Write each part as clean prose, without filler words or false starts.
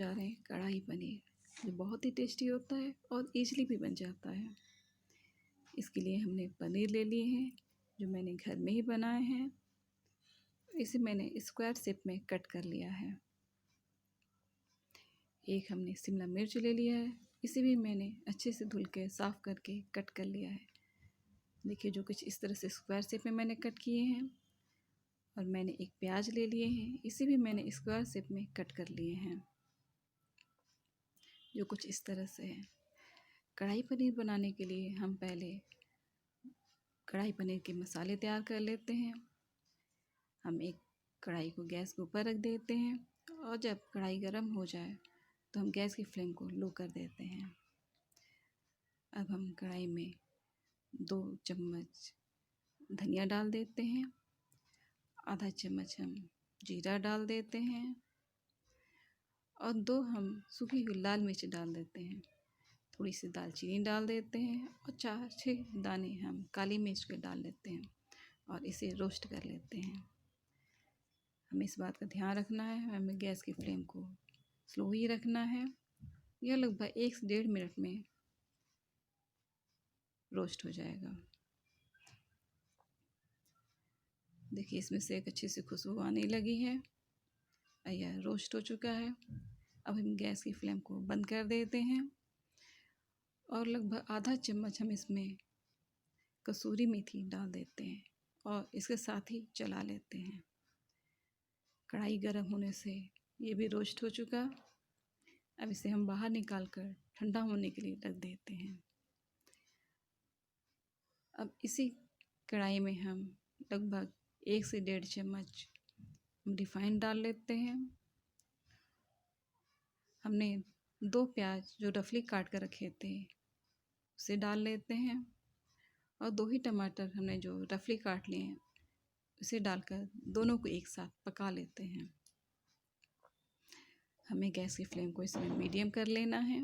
जा रहे हैं कढ़ाई पनीर, जो बहुत ही टेस्टी होता है और इजीली भी बन जाता है। इसके लिए हमने पनीर ले लिए हैं, जो मैंने घर में ही बनाए हैं। इसे मैंने स्क्वायर शेप में कट कर लिया है। एक हमने शिमला मिर्च ले लिया है, इसे भी मैंने अच्छे से धुल के साफ़ करके कट कर लिया है। देखिए, जो कुछ इस तरह से स्क्वायर शेप में मैंने कट किए हैं। और मैंने एक प्याज ले लिए हैं, इसे भी मैंने स्क्वायर शेप में कट कर लिए हैं, जो कुछ इस तरह से है। कढ़ाई पनीर बनाने के लिए हम पहले कढ़ाई पनीर के मसाले तैयार कर लेते हैं। हम एक कढ़ाई को गैस के ऊपर रख देते हैं और जब कढ़ाई गर्म हो जाए तो हम गैस की फ्लेम को लो कर देते हैं। अब हम कढ़ाई में 2 चम्मच धनिया डाल देते हैं, आधा चम्मच हम जीरा डाल देते हैं और 2 हम सूखी हुई लाल मिर्च डाल देते हैं। थोड़ी सी दालचीनी डाल देते हैं और 4-6 दाने हम काली मिर्च के डाल लेते हैं और इसे रोस्ट कर लेते हैं। हमें इस बात का ध्यान रखना है, हमें गैस की फ्लेम को स्लो ही रखना है। यह लगभग 1 से 1.5 मिनट में रोस्ट हो जाएगा। देखिए, इसमें से एक अच्छी सी खुशबू आने लगी है। यह रोस्ट हो चुका है। अब हम गैस की फ्लेम को बंद कर देते हैं और लगभग आधा चम्मच हम इसमें कसूरी मेथी डाल देते हैं और इसके साथ ही चला लेते हैं। कढ़ाई गर्म होने से ये भी रोस्ट हो चुका। अब इसे हम बाहर निकाल कर ठंडा होने के लिए रख देते हैं। अब इसी कढ़ाई में हम लगभग 1 से 1.5 चम्मच रिफाइंड डाल लेते हैं। हमने 2 प्याज जो रफली काट कर रखे थे उसे डाल लेते हैं और 2 ही टमाटर हमने जो रफली काट लिए हैं उसे डालकर दोनों को एक साथ पका लेते हैं। हमें गैस की फ्लेम को इसमें मीडियम कर लेना है।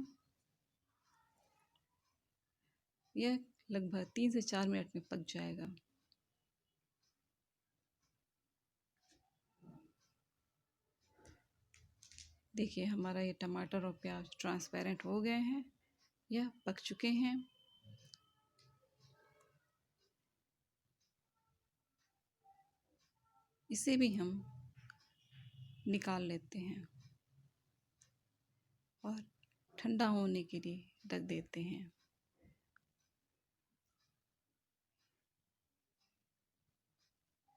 यह लगभग 3 से 4 मिनट में पक जाएगा। देखिए, हमारा ये टमाटर और प्याज ट्रांसपेरेंट हो गए हैं, यह पक चुके हैं। इसे भी हम निकाल लेते हैं और ठंडा होने के लिए रख देते हैं।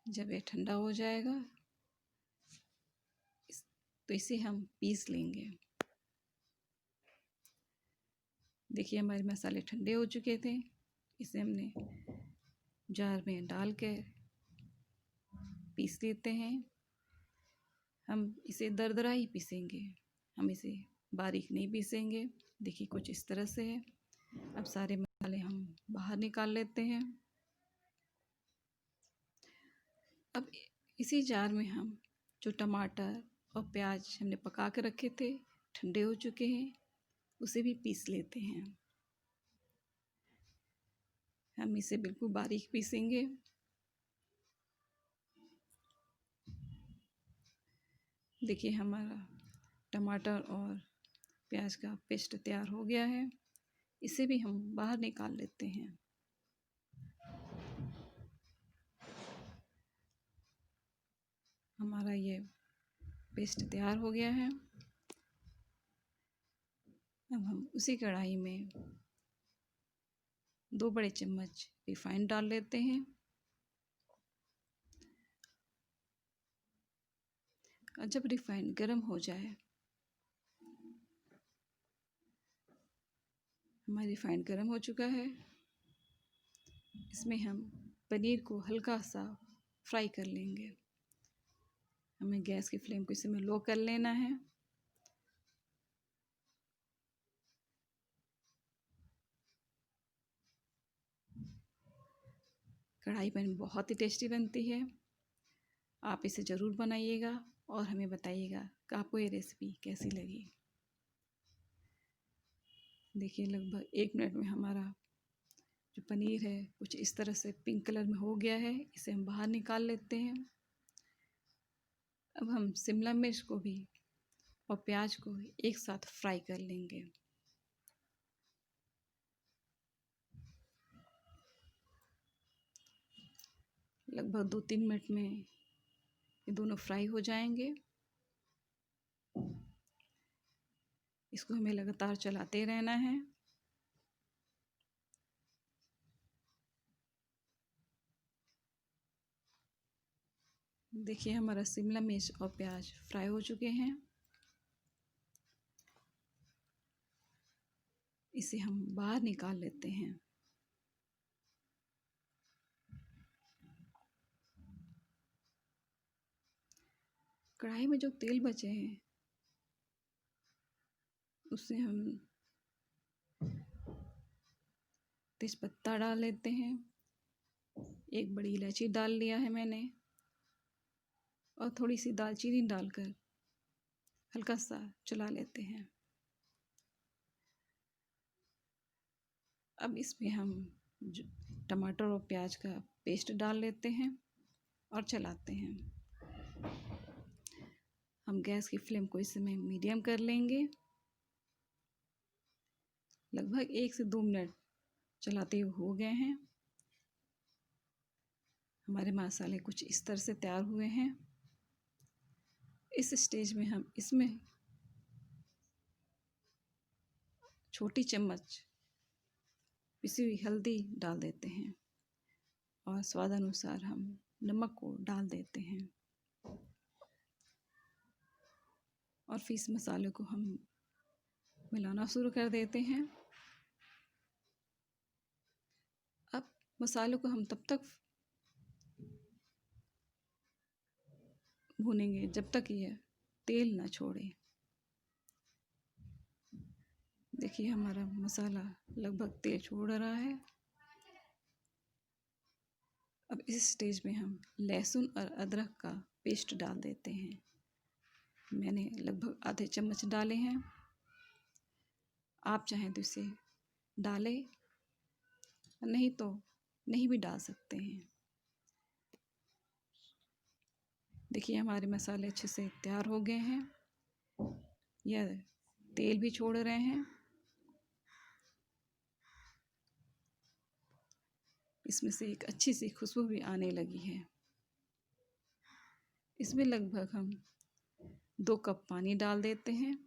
जब ये ठंडा हो जाएगा तो इसे हम पीस लेंगे। देखिए, हमारे मसाले ठंडे हो चुके थे। इसे हमने जार में डाल के पीस लेते हैं। हम इसे दरदरा ही पीसेंगे, हम इसे बारीक नहीं पीसेंगे। देखिए, कुछ इस तरह से है। अब सारे मसाले हम बाहर निकाल लेते हैं। अब इसी जार में हम जो टमाटर और प्याज हमने पका के रखे थे, ठंडे हो चुके हैं, उसे भी पीस लेते हैं। हम इसे बिल्कुल बारीक पीसेंगे। देखिए, हमारा टमाटर और प्याज का पेस्ट तैयार हो गया है। इसे भी हम बाहर निकाल लेते हैं। हमारा ये पेस्ट तैयार हो गया है। अब हम उसी कढ़ाई में 2 बड़े चम्मच रिफाइंड डाल लेते हैं और जब रिफाइंड गर्म हो जाए, हमारा रिफाइंड गर्म हो चुका है, इसमें हम पनीर को हल्का सा फ्राई कर लेंगे। हमें गैस की फ्लेम को इसमें लो कर लेना है। कढ़ाई पनीर बहुत ही टेस्टी बनती है। आप इसे ज़रूर बनाइएगा और हमें बताइएगा कि आपको ये रेसिपी कैसी लगी। देखिए, लगभग 1 मिनट में हमारा जो पनीर है कुछ इस तरह से पिंक कलर में हो गया है। इसे हम बाहर निकाल लेते हैं। अब हम शिमला मिर्च को भी और प्याज को एक साथ फ्राई कर लेंगे। लगभग 2-3 मिनट में ये दोनों फ्राई हो जाएंगे। इसको हमें लगातार चलाते रहना है। देखिए हमारा शिमला मिर्च और प्याज फ्राई हो चुके हैं। इसे हम बाहर निकाल लेते हैं। कढ़ाई में जो तेल बचे हैं उससे हम तेजपत्ता डाल लेते हैं। एक बड़ी इलायची डाल लिया है मैंने और थोड़ी सी दालचीनी डालकर हल्का सा चला लेते हैं। अब इसमें हम टमाटर और प्याज का पेस्ट डाल लेते हैं और चलाते हैं। हम गैस की फ्लेम को इस समय मीडियम कर लेंगे। लगभग 1 से 2 मिनट चलाते हुए हो गए हैं। हमारे मसाले कुछ इस तरह से तैयार हुए हैं। इस स्टेज में हम इसमें छोटी चम्मच पिसी हुई हल्दी डाल देते हैं और स्वाद अनुसार हम नमक को डाल देते हैं और फिर इस मसाले को हम मिलाना शुरू कर देते हैं। अब मसालों को हम तब तक भूनेंगे जब तक यह तेल ना छोड़े। देखिए हमारा मसाला लगभग तेल छोड़ रहा है। अब इस स्टेज में हम लहसुन और अदरक का पेस्ट डाल देते हैं। मैंने लगभग आधे चम्मच डाले हैं। आप चाहें तो इसे डालें, नहीं तो नहीं भी डाल सकते हैं। देखिए हमारे मसाले अच्छे से तैयार हो गए हैं। यह तेल भी छोड़ रहे हैं। इसमें से एक अच्छी सी खुशबू भी आने लगी है। इसमें लगभग हम 2 कप पानी डाल देते हैं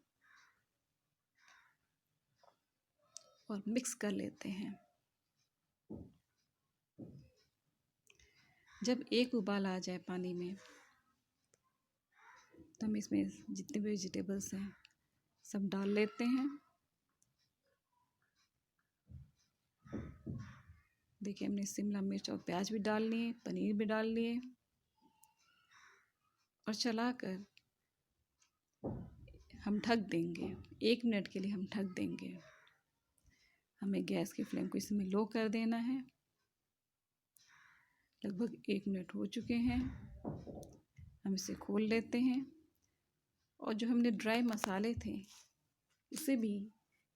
और मिक्स कर लेते हैं। जब एक उबाल आ जाए पानी में तो हम इसमें जितने भी वेजिटेबल्स हैं सब डाल लेते हैं। देखिए हमने शिमला मिर्च और प्याज भी डाल लिए, पनीर भी डाल लिए और चलाकर हम ढक देंगे। 1 मिनट के लिए हम ढक देंगे। हमें गैस की फ्लेम को इसमें लो कर देना है। लगभग 1 मिनट हो चुके हैं। हम इसे खोल लेते हैं और जो हमने ड्राई मसाले थे उसे भी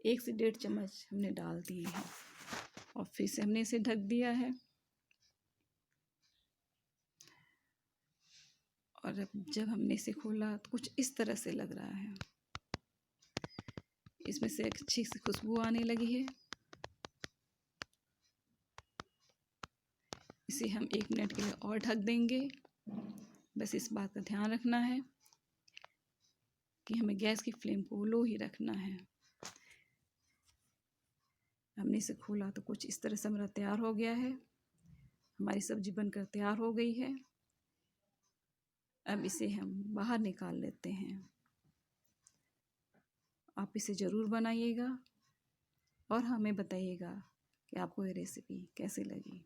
1 से 1.5 चम्मच हमने डाल दिए हैं और फिर से हमने इसे ढक दिया है। और अब जब हमने इसे खोला तो कुछ इस तरह से लग रहा है। इसमें से एक अच्छी सी खुशबू आने लगी है। इसे हम 1 मिनट के लिए और ढक देंगे। बस इस बात का ध्यान रखना है कि हमें गैस की फ्लेम को लो ही रखना है। हमने इसे खोला तो कुछ इस तरह से हमारा तैयार हो गया है। हमारी सब्जी बनकर तैयार हो गई है। अब इसे हम बाहर निकाल लेते हैं। आप इसे ज़रूर बनाइएगा और हमें बताइएगा कि आपको ये रेसिपी कैसी लगी।